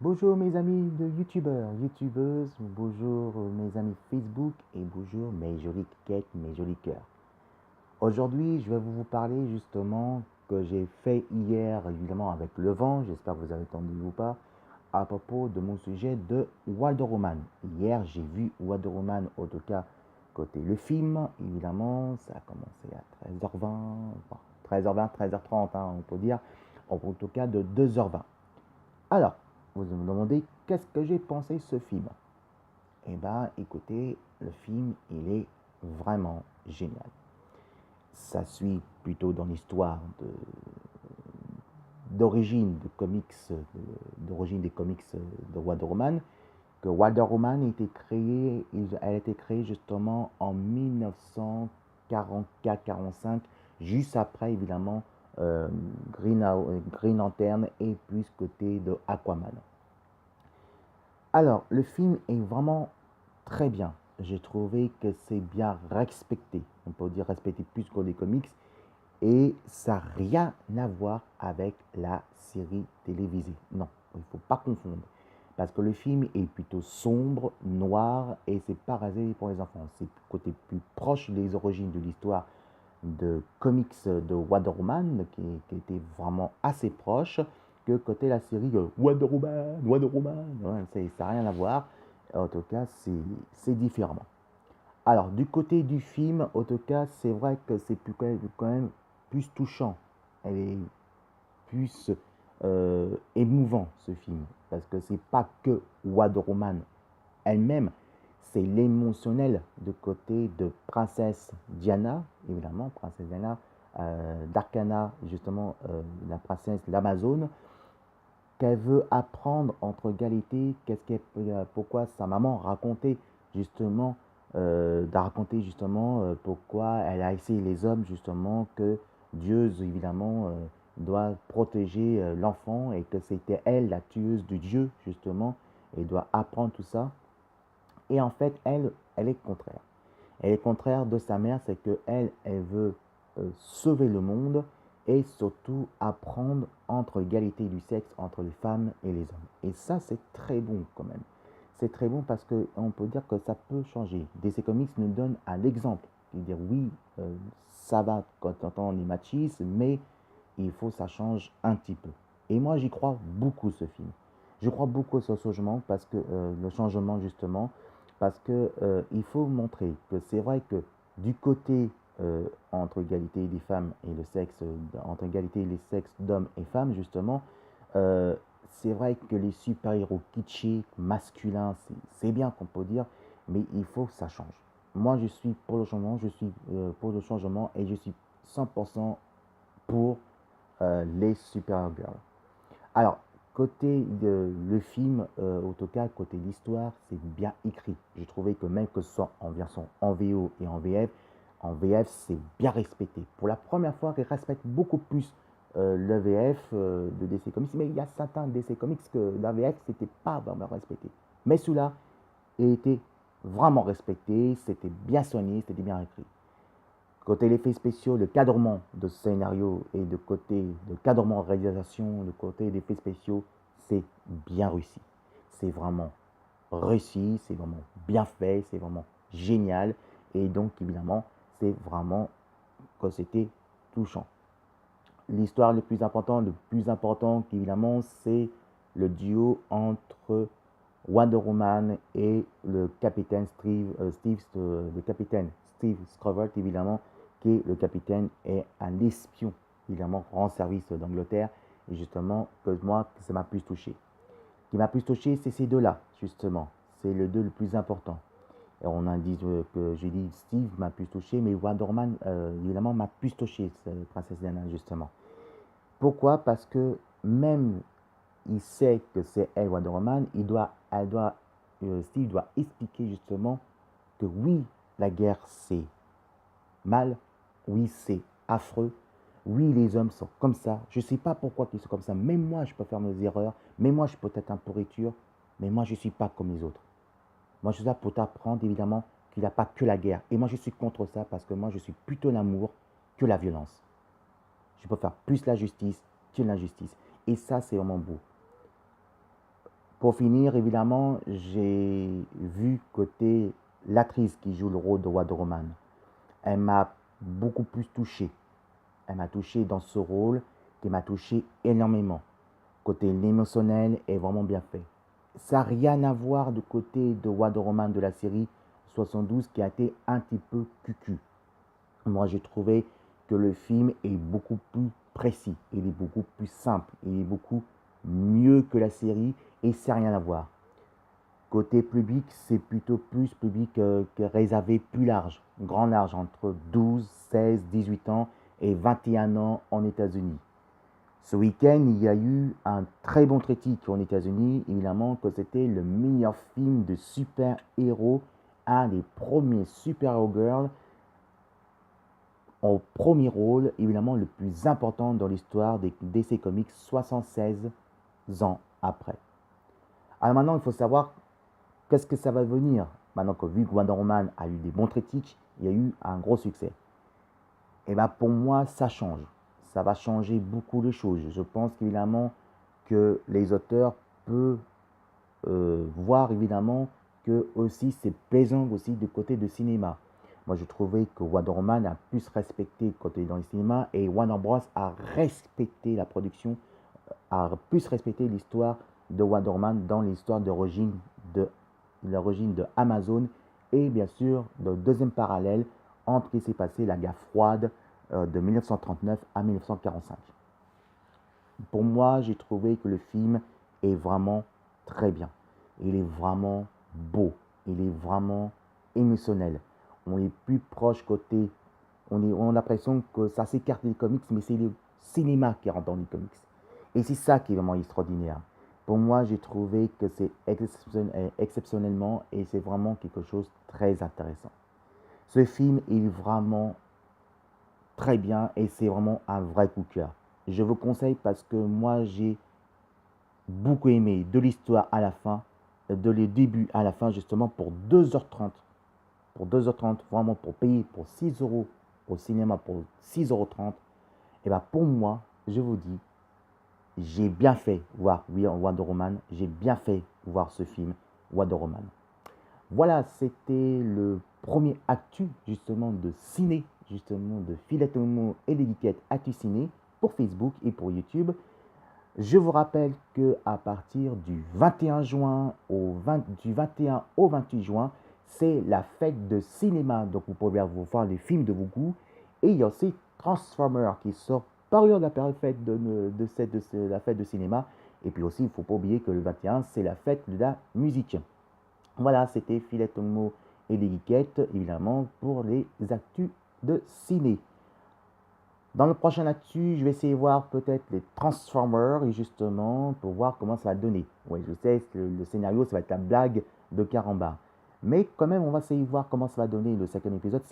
Bonjour mes amis de youtubeurs, youtubeuses, bonjour mes amis Facebook et bonjour mes jolies quêtes, mes jolis cœurs. Aujourd'hui, je vais vous parler justement que j'ai fait hier, évidemment avec le vent, j'espère que vous avez entendu ou pas, à propos de mon sujet de Wonder Woman. Hier, j'ai vu Wonder Woman, en tout cas côté le film, évidemment, ça a commencé à 13h20, bon, 13h20, 13h30, on peut dire, en tout cas de 2h20. Alors, vous me demandez qu'est-ce que j'ai pensé de ce film. Eh bien, écoutez, le film, il est vraiment génial. Ça suit plutôt dans l'histoire d'origine de comics, d'origine des comics de Wonder Woman, que Wonder Woman a été créée, elle a été créée justement en 1944-45, juste après évidemment Green Lantern et plus côté de Aquaman. Alors, le film est vraiment très bien. J'ai trouvé que c'est bien respecté. On peut dire respecté plus que les comics. Et ça n'a rien à voir avec la série télévisée. Non, il ne faut pas confondre. Parce que le film est plutôt sombre, noir, et c'est pas rasé pour les enfants. C'est côté plus proche des origines de l'histoire de comics de Wonder Woman, qui était vraiment assez proche, que côté la série Wonder Woman, Wonder Woman. Ouais, ça n'a rien à voir. En tout cas, c'est différent. Alors, du côté du film, en tout cas, c'est vrai que c'est quand même plus touchant. Elle est plus émouvant, ce film. Parce que c'est pas que Wonder Woman elle-même, c'est l'émotionnel de côté de Princesse Diana, évidemment, Princesse Diana, d'Arcana, justement, la princesse l'Amazone, qu'elle veut apprendre entre égalité, pourquoi sa maman racontait justement, pourquoi elle a essayé les hommes, justement, que Dieu, évidemment, doit protéger l'enfant et que c'était elle la tueuse de Dieu, justement, et doit apprendre tout ça. Et en fait, elle est contraire. Elle est contraire de sa mère, c'est que elle veut sauver le monde et surtout apprendre entre égalité du sexe entre les femmes et les hommes. Et ça, c'est très bon quand même. C'est très bon parce qu'on peut dire que ça peut changer. DC Comics nous donne un exemple. Il dit oui, ça va quand on est machiste, mais il faut que ça change un petit peu. Et moi, j'y crois beaucoup ce film. Je crois beaucoup à ce changement parce que le changement justement parce que il faut montrer que c'est vrai que du côté entre égalité des femmes et le sexe, entre égalité les sexes d'hommes et femmes justement, euh, c'est vrai que les super-héros kitschés, masculins, c'est bien qu'on peut dire, mais il faut que ça change. Moi, je suis pour le changement, je suis pour le changement et je suis 100% pour les super-girls. Alors, côté le film, en tout cas, côté l'histoire, c'est bien écrit. J'ai trouvé que même que ce soit en version en VO et en VF, c'est bien respecté. Pour la première fois, ils respectent beaucoup plus le VF de DC Comics, mais il y a certains DC Comics que la VF, c'était pas vraiment respecté. Mais celui-là était vraiment respecté, c'était bien soigné, c'était bien écrit. Côté l'effet spéciaux, le cadrement de scénario et de côté de cadrement réalisation, le côté d'effets spéciaux, c'est bien réussi. C'est vraiment réussi, c'est vraiment bien fait, c'est vraiment génial. Et donc, évidemment, c'est vraiment que c'était touchant. L'histoire le plus important, évidemment, c'est le duo entre Wonder Woman et le capitaine le capitaine Steve Scovert, évidemment, qui est le capitaine et un espion, évidemment, rend service d'Angleterre. Et justement, que moi, ça m'a plus touché. Ce qui m'a plus touché, c'est ces deux-là, justement. C'est le deux le plus important. Et on a dit que j'ai dit Steve m'a plus touché, mais Wonder Woman, évidemment, m'a plus touché, Princesse Diana, justement. Pourquoi? Parce que même il sait que c'est elle Wonder Woman, Steve doit expliquer justement que oui, la guerre c'est mal, oui c'est affreux, oui les hommes sont comme ça, je ne sais pas pourquoi ils sont comme ça, même moi je peux faire mes erreurs, même moi je peux être un pourriture, mais moi je ne suis pas comme les autres. Moi je suis là pour t'apprendre évidemment qu'il n'y a pas que la guerre, et moi je suis contre ça parce que moi je suis plutôt l'amour que la violence. Je peux faire plus la justice que l'injustice, et ça c'est vraiment beau. Pour finir, évidemment, j'ai vu côté l'actrice qui joue le rôle de Wonder Woman. Elle m'a beaucoup plus touché. Elle m'a touché dans ce rôle qui m'a touché énormément. Côté émotionnel est vraiment bien fait. Ça n'a rien à voir du côté de Wonder Woman de la série 72 qui a été un petit peu cucu. Moi, j'ai trouvé que le film est beaucoup plus précis, il est beaucoup plus simple, il est beaucoup mieux que la série et ça n'a rien à voir. Côté public, c'est plutôt plus public que réservé plus large, grand large, entre 12, 16, 18 ans et 21 ans en États-Unis. Ce week-end, il y a eu un très bon critique en États-Unis, évidemment que c'était le meilleur film de super-héros, un des premiers super-héros girls, au premier rôle, évidemment le plus important dans l'histoire des DC Comics 76 ans après. Alors maintenant, il faut savoir qu'est-ce que ça va venir. Maintenant que vu que Wonder Woman a eu des bons critiques, il y a eu un gros succès. Et bien pour moi, ça change. Ça va changer beaucoup de choses. Je pense évidemment que les auteurs peuvent voir évidemment que aussi c'est plaisant aussi du côté du cinéma. Moi, je trouvais que Wonder Woman a plus respecté côté dans le cinéma et Warner Bros a respecté la production, a plus respecté l'histoire de Wonder Woman dans l'histoire d'origine de Amazon et bien sûr le deuxième parallèle entre ce qui s'est passé la guerre froide de 1939 à 1945. Pour moi, j'ai trouvé que le film est vraiment très bien. Il est vraiment beau. Il est vraiment émotionnel. On est plus proche côté. On a l'impression que ça s'écarte des comics, mais c'est le cinéma qui rentre dans les comics. Et c'est ça qui est vraiment extraordinaire. Pour moi, j'ai trouvé que c'est exceptionnellement et c'est vraiment quelque chose de très intéressant. Ce film est vraiment très bien et c'est vraiment un vrai coup de cœur. Je vous conseille parce que moi j'ai beaucoup aimé de l'histoire à la fin, de le début à la fin justement pour 2h30. Pour 2h30, vraiment pour payer pour 6 euros au cinéma pour 6,30 €. Et bien pour moi, je vous dis, j'ai bien fait voir Wonder Woman, j'ai bien fait voir ce film Wonder Woman. Voilà, c'était le premier actu justement de ciné, justement de Philétomo et l'étiquette Actu Ciné pour Facebook et pour YouTube. Je vous rappelle que à partir du 21 juin du 21 au 28 juin, c'est la fête de cinéma. Donc vous pouvez vous voir les films de vos goûts. Et il y a aussi Transformers qui sort par de la fête de la fête de cinéma. Et puis aussi, il ne faut pas oublier que le 21, c'est la fête de la musique. Voilà, c'était Philétomo et les geekettes, évidemment, pour les actus de ciné. Dans le prochain actu, je vais essayer de voir peut-être les Transformers, et justement, pour voir comment ça va donner. Oui, je sais, le scénario, ça va être la blague de Caramba. Mais quand même, on va essayer de voir comment ça va donner le cinquième épisode.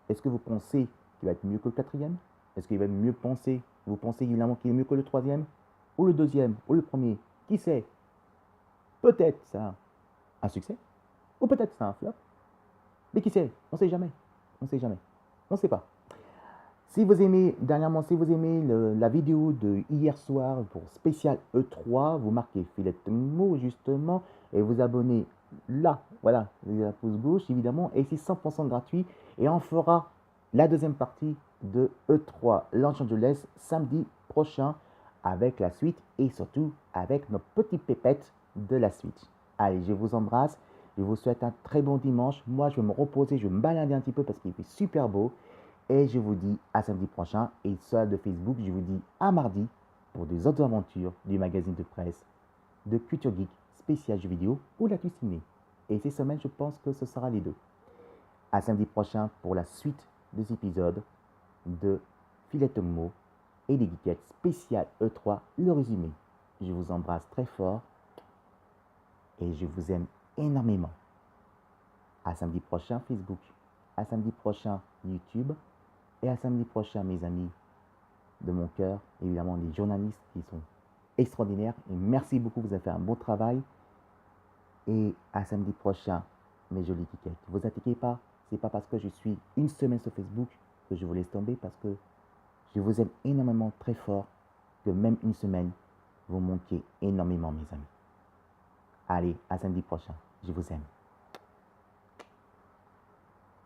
Est-ce que vous pensez qu'il va être mieux que le quatrième? Est-ce qu'il va être mieux pensé? Vous pensez évidemment qu'il est mieux que le troisième? Ou le deuxième? Ou le premier? Qui sait? Peut-être ça un succès? Ou peut-être c'est un flop. Mais qui sait? On ne sait jamais. On ne sait jamais. On ne sait pas. Si vous aimez, dernièrement, si vous aimez la vidéo de hier soir pour spécial E3, vous marquez Philétomo justement et vous abonnez là, voilà, la pouce gauche évidemment, et c'est 100% gratuit. Et on fera la deuxième partie de E3 Los Angeles samedi prochain avec la suite et surtout avec nos petites pépettes de la suite. Allez, je vous embrasse, je vous souhaite un très bon dimanche. Moi, je vais me reposer, je vais me balader un petit peu parce qu'il fait super beau. Et je vous dis à samedi prochain. Et sur de Facebook, je vous dis à mardi pour des autres aventures du magazine de presse de Culture Geek spécial jeux vidéo ou la ciné. Et ces semaines, je pense que ce sera les deux. À samedi prochain pour la suite des épisodes de Philétomo et les geekettes spécial E3, le résumé. Je vous embrasse très fort et je vous aime énormément. À samedi prochain Facebook, à samedi prochain YouTube. Et à samedi prochain, mes amis de mon cœur, évidemment les journalistes qui sont extraordinaires. Et merci beaucoup, vous avez fait un bon travail. Et à samedi prochain, mes jolies tickets. Ne vous inquiétez pas, c'est pas parce que je suis une semaine sur Facebook que je vous laisse tomber, parce que je vous aime énormément très fort, que même une semaine, vous manquez énormément, mes amis. Allez, à samedi prochain. Je vous aime.